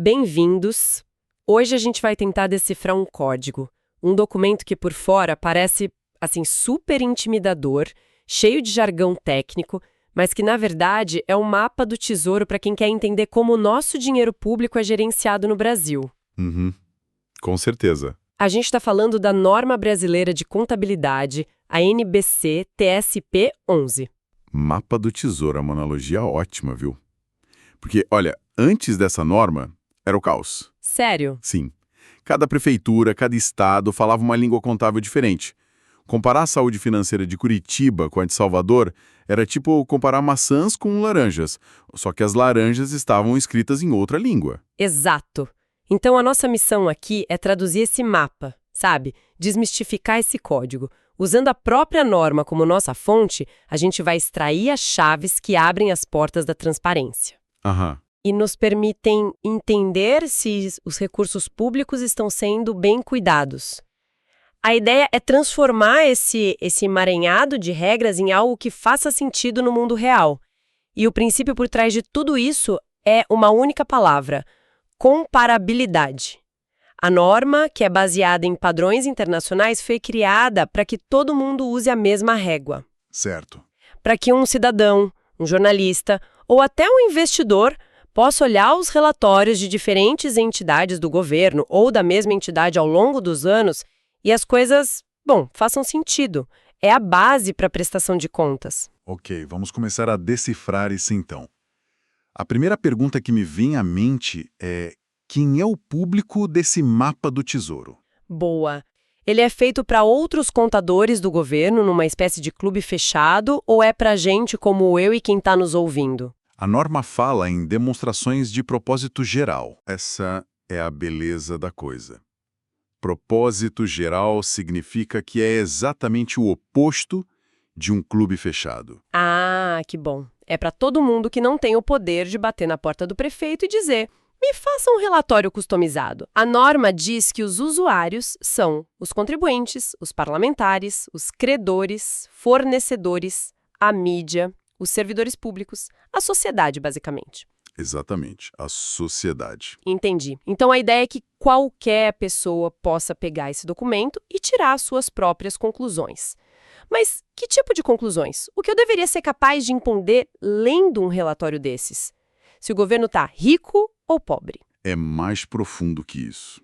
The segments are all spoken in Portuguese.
Bem-vindos! Hoje a gente vai tentar decifrar um código, um documento que por fora parece, assim, super intimidador, cheio de jargão técnico, mas que na verdade é um mapa do tesouro para quem quer entender como o nosso dinheiro público é gerenciado no Brasil. Com certeza. A gente está falando da Norma Brasileira de Contabilidade, a NBC TSP 11. Mapa do Tesouro é uma analogia ótima, viu? Porque, olha, antes dessa norma, era o caos. Sério? Sim. Cada prefeitura, cada estado falava uma língua contábil diferente. Comparar a saúde financeira de Curitiba com a de Salvador era tipo comparar maçãs com laranjas, só que as laranjas estavam escritas em outra língua. Exato. Então a nossa missão aqui é traduzir esse mapa, sabe? Desmistificar esse código. Usando a própria norma como nossa fonte, a gente vai extrair as chaves que abrem as portas da transparência. Aham. E nos permitem entender se os recursos públicos estão sendo bem cuidados. A ideia é transformar esse emaranhado de regras em algo que faça sentido no mundo real. E o princípio por trás de tudo isso é uma única palavra: comparabilidade. A norma, que é baseada em padrões internacionais, foi criada para que todo mundo use a mesma régua. Certo. Para que um cidadão, um jornalista ou até um investidor possa olhar os relatórios de diferentes entidades do governo ou da mesma entidade ao longo dos anos e as coisas, façam sentido. É a base para a prestação de contas. Ok, vamos começar a decifrar isso então. A primeira pergunta que me vem à mente é: quem é o público desse mapa do tesouro? Boa. Ele é feito para outros contadores do governo numa espécie de clube fechado ou é para gente como eu e quem está nos ouvindo? A norma fala em demonstrações de propósito geral. Essa é a beleza da coisa. Propósito geral significa que é exatamente o oposto de um clube fechado. Ah, que bom. É para todo mundo que não tem o poder de bater na porta do prefeito e dizer: me faça um relatório customizado. A norma diz que os usuários são os contribuintes, os parlamentares, os credores, fornecedores, a mídia, os servidores públicos, a sociedade, basicamente. Exatamente, a sociedade. Entendi. Então a ideia é que qualquer pessoa possa pegar esse documento e tirar as suas próprias conclusões. Mas que tipo de conclusões? O que eu deveria ser capaz de entender lendo um relatório desses? Se o governo está rico ou pobre? É mais profundo que isso.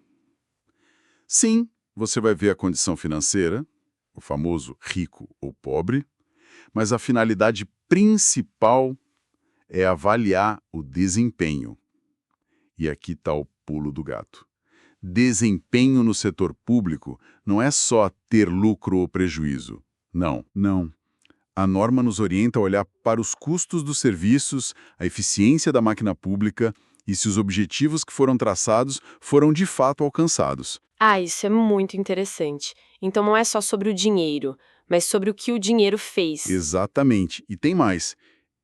Sim, você vai ver a condição financeira, o famoso rico ou pobre, mas a finalidade principal é avaliar o desempenho. E aqui está o pulo do gato. Desempenho no setor público não é só ter lucro ou prejuízo. Não. A norma nos orienta a olhar para os custos dos serviços, a eficiência da máquina pública e se os objetivos que foram traçados foram de fato alcançados. Ah, isso é muito interessante. Então não é só sobre o dinheiro, mas sobre o que o dinheiro fez. Exatamente. E tem mais.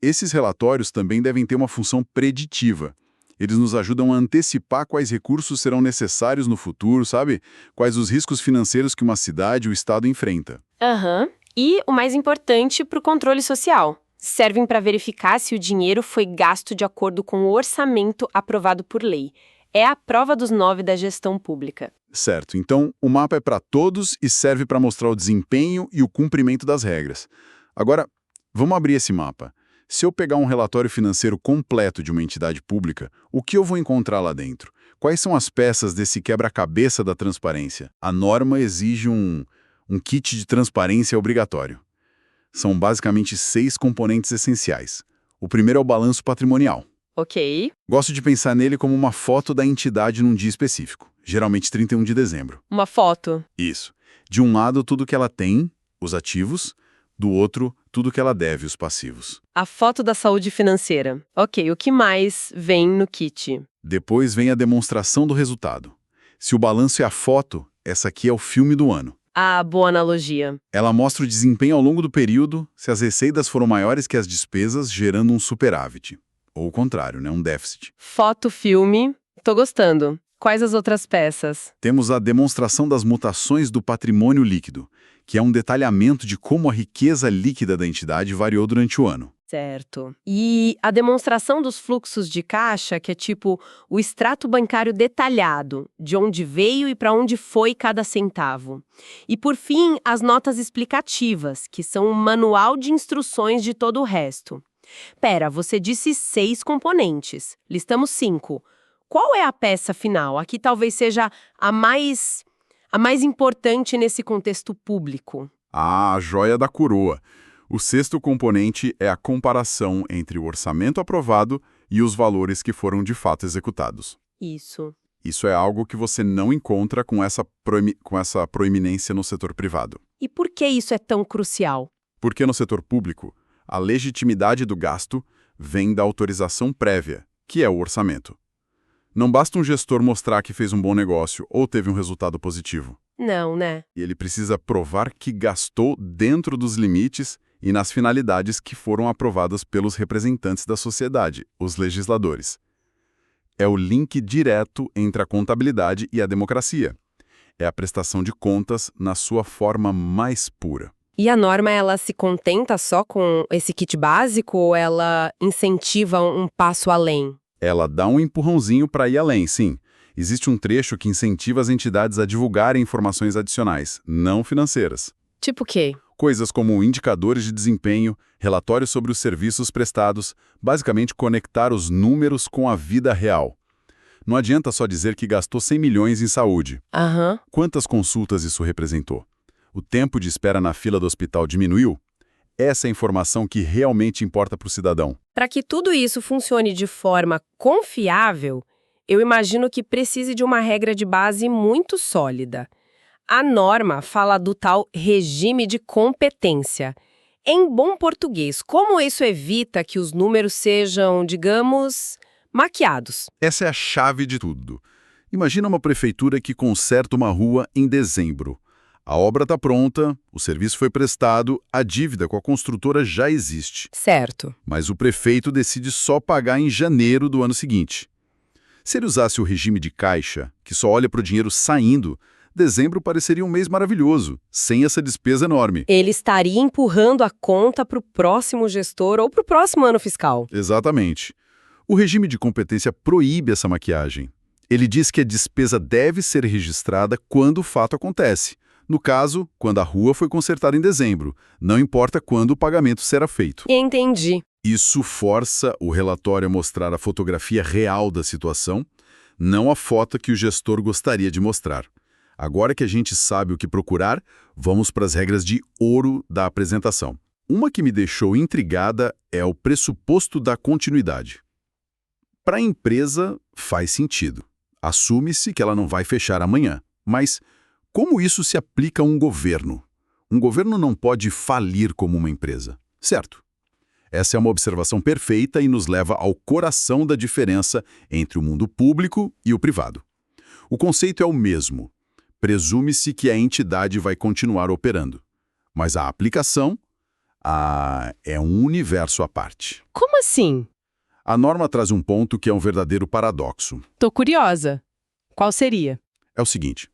Esses relatórios também devem ter uma função preditiva. Eles nos ajudam a antecipar quais recursos serão necessários no futuro, sabe? Quais os riscos financeiros que uma cidade ou estado enfrenta. Aham. E, o mais importante, para o controle social. Servem para verificar se o dinheiro foi gasto de acordo com o orçamento aprovado por lei. É a prova dos 9 da gestão pública. Certo. Então, o mapa é para todos e serve para mostrar o desempenho e o cumprimento das regras. Agora, vamos abrir esse mapa. Se eu pegar um relatório financeiro completo de uma entidade pública, o que eu vou encontrar lá dentro? Quais são as peças desse quebra-cabeça da transparência? A norma exige um kit de transparência obrigatório. São basicamente 6 componentes essenciais. O primeiro é o balanço patrimonial. Ok. Gosto de pensar nele como uma foto da entidade num dia específico, geralmente 31 de dezembro. Uma foto. Isso. De um lado, tudo que ela tem, os ativos, do outro, tudo que ela deve, os passivos. A foto da saúde financeira. Ok, o que mais vem no kit? Depois vem a demonstração do resultado. Se o balanço é a foto, essa aqui é o filme do ano. Ah, boa analogia. Ela mostra o desempenho ao longo do período, se as receitas foram maiores que as despesas, gerando um superávit. Ou o contrário, um déficit. Foto, filme. Tô gostando. Quais as outras peças? Temos a demonstração das mutações do patrimônio líquido, que é um detalhamento de como a riqueza líquida da entidade variou durante o ano. Certo. E a demonstração dos fluxos de caixa, que é tipo o extrato bancário detalhado, de onde veio e para onde foi cada centavo. E, por fim, as notas explicativas, que são um manual de instruções de todo o resto. Pera, você disse 6 componentes. Listamos 5. Qual é a peça final? Aqui talvez seja a mais importante nesse contexto público. A joia da coroa. O sexto componente é a comparação entre o orçamento aprovado e os valores que foram de fato executados. Isso. Isso é algo que você não encontra com essa proeminência no setor privado. E por que isso é tão crucial? Porque no setor público, a legitimidade do gasto vem da autorização prévia, que é o orçamento. Não basta um gestor mostrar que fez um bom negócio ou teve um resultado positivo. Não, né? E ele precisa provar que gastou dentro dos limites e nas finalidades que foram aprovadas pelos representantes da sociedade, os legisladores. É o link direto entre a contabilidade e a democracia. É a prestação de contas na sua forma mais pura. E a norma, ela se contenta só com esse kit básico ou ela incentiva um passo além? Ela dá um empurrãozinho para ir além, sim. Existe um trecho que incentiva as entidades a divulgarem informações adicionais, não financeiras. Tipo o quê? Coisas como indicadores de desempenho, relatórios sobre os serviços prestados, basicamente conectar os números com a vida real. Não adianta só dizer que gastou 100 milhões em saúde. Aham. Quantas consultas isso representou? O tempo de espera na fila do hospital diminuiu? Essa é a informação que realmente importa para o cidadão. Para que tudo isso funcione de forma confiável, eu imagino que precise de uma regra de base muito sólida. A norma fala do tal regime de competência. Em bom português, como isso evita que os números sejam, digamos, maquiados? Essa é a chave de tudo. Imagina uma prefeitura que conserta uma rua em dezembro. A obra está pronta, o serviço foi prestado, a dívida com a construtora já existe. Certo. Mas o prefeito decide só pagar em janeiro do ano seguinte. Se ele usasse o regime de caixa, que só olha para o dinheiro saindo, dezembro pareceria um mês maravilhoso, sem essa despesa enorme. Ele estaria empurrando a conta para o próximo gestor ou para o próximo ano fiscal. Exatamente. O regime de competência proíbe essa maquiagem. Ele diz que a despesa deve ser registrada quando o fato acontece. No caso, quando a rua foi consertada em dezembro. Não importa quando o pagamento será feito. Entendi. Isso força o relatório a mostrar a fotografia real da situação, não a foto que o gestor gostaria de mostrar. Agora que a gente sabe o que procurar, vamos para as regras de ouro da apresentação. Uma que me deixou intrigada é o pressuposto da continuidade. Para a empresa, faz sentido. Assume-se que ela não vai fechar amanhã. Mas como isso se aplica a um governo? Um governo não pode falir como uma empresa, certo? Essa é uma observação perfeita e nos leva ao coração da diferença entre o mundo público e o privado. O conceito é o mesmo. Presume-se que a entidade vai continuar operando. Mas a aplicação é um universo à parte. Como assim? A norma traz um ponto que é um verdadeiro paradoxo. Tô curiosa. Qual seria? É o seguinte.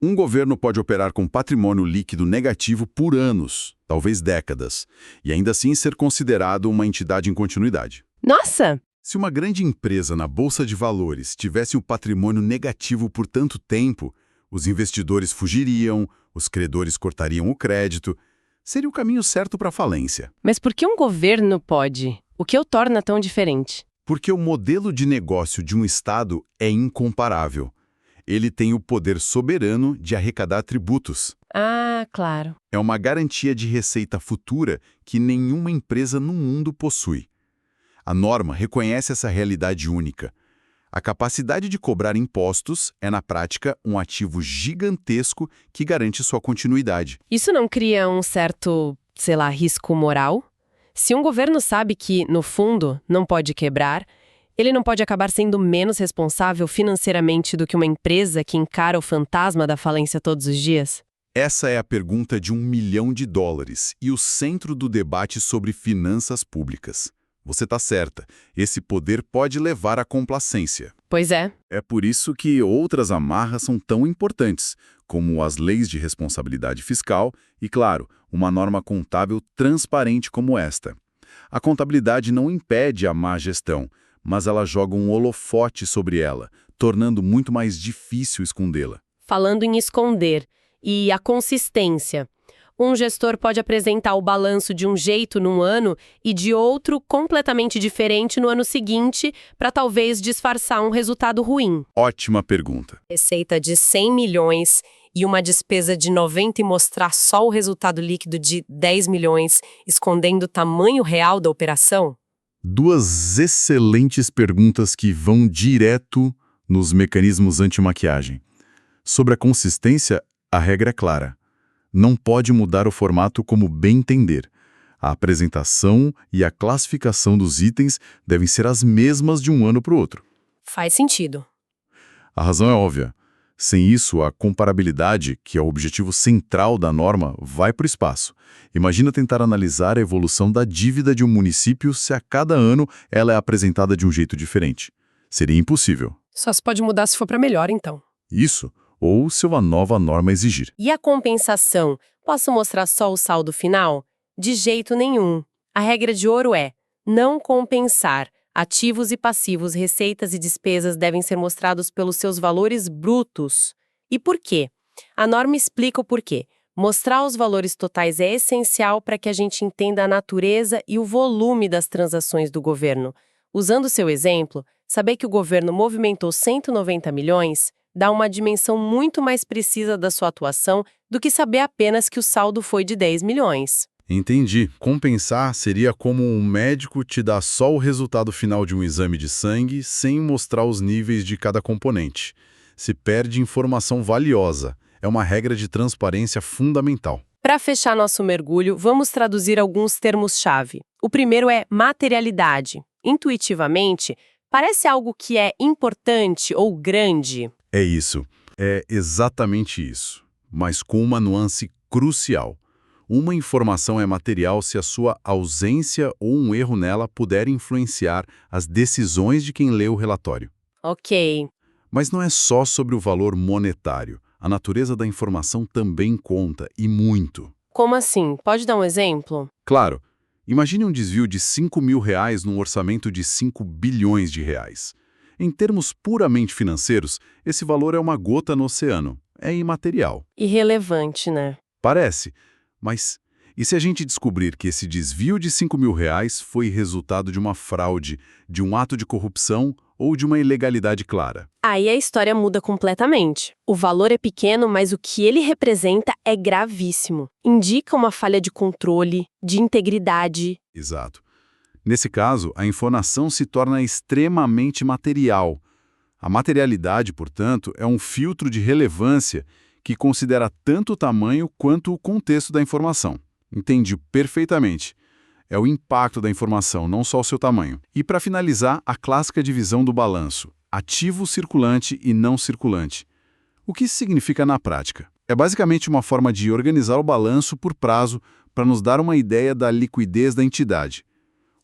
Um governo pode operar com patrimônio líquido negativo por anos, talvez décadas, e ainda assim ser considerado uma entidade em continuidade. Nossa! Se uma grande empresa na Bolsa de Valores tivesse um patrimônio negativo por tanto tempo, os investidores fugiriam, os credores cortariam o crédito. Seria o caminho certo para a falência. Mas por que um governo pode? O que o torna tão diferente? Porque o modelo de negócio de um Estado é incomparável. Ele tem o poder soberano de arrecadar tributos. Ah, claro. É uma garantia de receita futura que nenhuma empresa no mundo possui. A norma reconhece essa realidade única. A capacidade de cobrar impostos é, na prática, um ativo gigantesco que garante sua continuidade. Isso não cria um certo, sei lá, risco moral? Se um governo sabe que, no fundo, não pode quebrar, ele não pode acabar sendo menos responsável financeiramente do que uma empresa que encara o fantasma da falência todos os dias? Essa é a pergunta de $1 milhão e o centro do debate sobre finanças públicas. Você está certa, esse poder pode levar à complacência. Pois é. É por isso que outras amarras são tão importantes, como as leis de responsabilidade fiscal e, claro, uma norma contábil transparente como esta. A contabilidade não impede a má gestão, mas ela joga um holofote sobre ela, tornando muito mais difícil escondê-la. Falando em esconder e a consistência. Um gestor pode apresentar o balanço de um jeito num ano e de outro completamente diferente no ano seguinte, para talvez disfarçar um resultado ruim. Ótima pergunta. Receita de 100 milhões e uma despesa de 90 e mostrar só o resultado líquido de 10 milhões, escondendo o tamanho real da operação? Duas excelentes perguntas que vão direto nos mecanismos anti-maquiagem. Sobre a consistência, a regra é clara. Não pode mudar o formato como bem entender. A apresentação e a classificação dos itens devem ser as mesmas de um ano para o outro. Faz sentido. A razão é óbvia. Sem isso, a comparabilidade, que é o objetivo central da norma, vai para o espaço. Imagina tentar analisar a evolução da dívida de um município se a cada ano ela é apresentada de um jeito diferente. Seria impossível. Só se pode mudar se for para melhor, então. Isso, ou se uma nova norma exigir. E a compensação? Posso mostrar só o saldo final? De jeito nenhum. A regra de ouro é não compensar. Ativos e passivos, receitas e despesas devem ser mostrados pelos seus valores brutos. E por quê? A norma explica o porquê. Mostrar os valores totais é essencial para que a gente entenda a natureza e o volume das transações do governo. Usando seu exemplo, saber que o governo movimentou 190 milhões dá uma dimensão muito mais precisa da sua atuação do que saber apenas que o saldo foi de 10 milhões. Entendi. Compensar seria como um médico te dar só o resultado final de um exame de sangue sem mostrar os níveis de cada componente. Se perde informação valiosa. É uma regra de transparência fundamental. Para fechar nosso mergulho, vamos traduzir alguns termos-chave. O primeiro é materialidade. Intuitivamente, parece algo que é importante ou grande. É isso. É exatamente isso. Mas com uma nuance crucial. Uma informação é material se a sua ausência ou um erro nela puder influenciar as decisões de quem lê o relatório. Ok. Mas não é só sobre o valor monetário. A natureza da informação também conta, e muito. Como assim? Pode dar um exemplo? Claro. Imagine um desvio de R$ 5.000 num orçamento de 5 bilhões de reais. Em termos puramente financeiros, esse valor é uma gota no oceano. É imaterial. Irrelevante, né? Parece. Mas e se a gente descobrir que esse desvio de R$ 5.000 foi resultado de uma fraude, de um ato de corrupção ou de uma ilegalidade clara? Aí a história muda completamente. O valor é pequeno, mas o que ele representa é gravíssimo. Indica uma falha de controle, de integridade. Exato. Nesse caso, a informação se torna extremamente material. A materialidade, portanto, é um filtro de relevância que considera tanto o tamanho quanto o contexto da informação. Entendi perfeitamente. É o impacto da informação, não só o seu tamanho. E para finalizar, a clássica divisão do balanço: ativo circulante e não circulante. O que isso significa na prática? É basicamente uma forma de organizar o balanço por prazo para nos dar uma ideia da liquidez da entidade.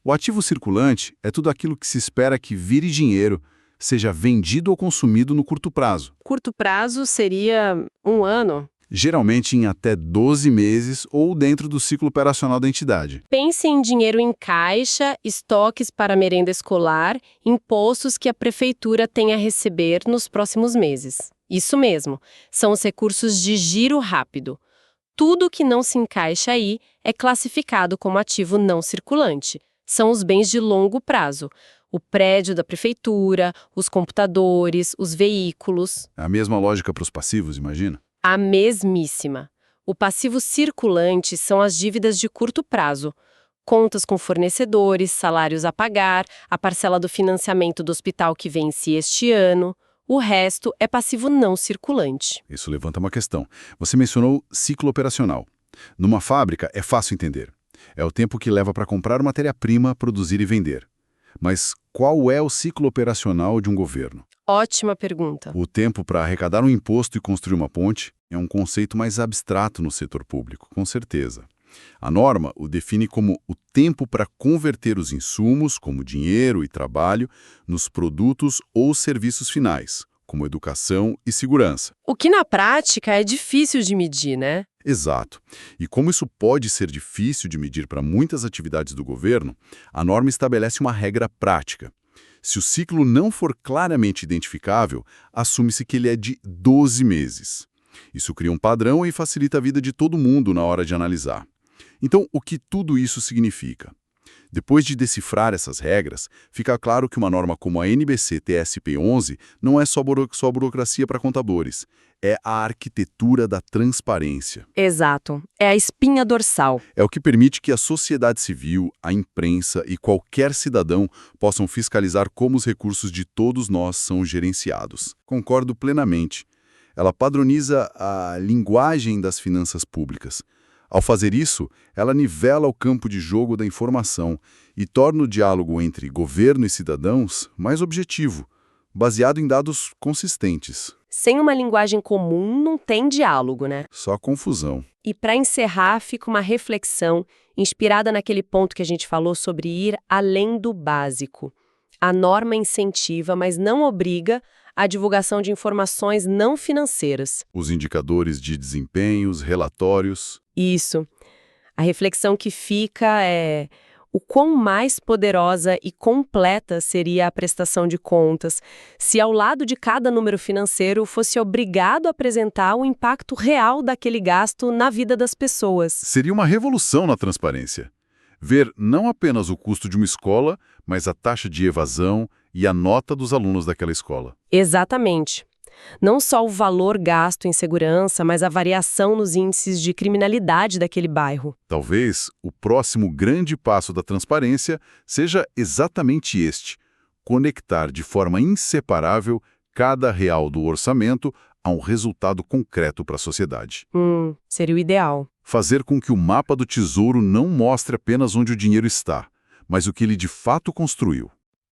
O ativo circulante é tudo aquilo que se espera que vire dinheiro, seja vendido ou consumido no curto prazo. Curto prazo seria um ano. Geralmente em até 12 meses ou dentro do ciclo operacional da entidade. Pense em dinheiro em caixa, estoques para merenda escolar, impostos que a prefeitura tem a receber nos próximos meses. Isso mesmo, são os recursos de giro rápido. Tudo que não se encaixa aí é classificado como ativo não circulante. São os bens de longo prazo. O prédio da prefeitura, os computadores, os veículos. É a mesma lógica para os passivos, imagina? A mesmíssima. O passivo circulante são as dívidas de curto prazo. Contas com fornecedores, salários a pagar, a parcela do financiamento do hospital que vence este ano. O resto é passivo não circulante. Isso levanta uma questão. Você mencionou ciclo operacional. Numa fábrica é fácil entender. É o tempo que leva para comprar matéria-prima, produzir e vender. Mas qual é o ciclo operacional de um governo? Ótima pergunta. O tempo para arrecadar um imposto e construir uma ponte é um conceito mais abstrato no setor público, com certeza. A norma o define como o tempo para converter os insumos, como dinheiro e trabalho, nos produtos ou serviços finais, como educação e segurança. O que na prática é difícil de medir, né? Exato. E como isso pode ser difícil de medir para muitas atividades do governo, a norma estabelece uma regra prática. Se o ciclo não for claramente identificável, assume-se que ele é de 12 meses. Isso cria um padrão e facilita a vida de todo mundo na hora de analisar. Então, o que tudo isso significa? Depois de decifrar essas regras, fica claro que uma norma como a NBC-TSP 11 não é só burocracia para contadores, é a arquitetura da transparência. Exato. É a espinha dorsal. É o que permite que a sociedade civil, a imprensa e qualquer cidadão possam fiscalizar como os recursos de todos nós são gerenciados. Concordo plenamente. Ela padroniza a linguagem das finanças públicas. Ao fazer isso, ela nivela o campo de jogo da informação e torna o diálogo entre governo e cidadãos mais objetivo, baseado em dados consistentes. Sem uma linguagem comum, não tem diálogo, né? Só confusão. E para encerrar, fica uma reflexão inspirada naquele ponto que a gente falou sobre ir além do básico. A norma incentiva, mas não obriga, a divulgação de informações não financeiras. Os indicadores de desempenho, os relatórios. Isso. A reflexão que fica é o quão mais poderosa e completa seria a prestação de contas se, ao lado de cada número financeiro, fosse obrigado a apresentar o impacto real daquele gasto na vida das pessoas. Seria uma revolução na transparência. Ver não apenas o custo de uma escola, mas a taxa de evasão e a nota dos alunos daquela escola. Exatamente. Não só o valor gasto em segurança, mas a variação nos índices de criminalidade daquele bairro. Talvez o próximo grande passo da transparência seja exatamente este: conectar de forma inseparável cada real do orçamento a um resultado concreto para a sociedade. Seria o ideal. Fazer com que o mapa do tesouro não mostre apenas onde o dinheiro está, mas o que ele de fato construiu.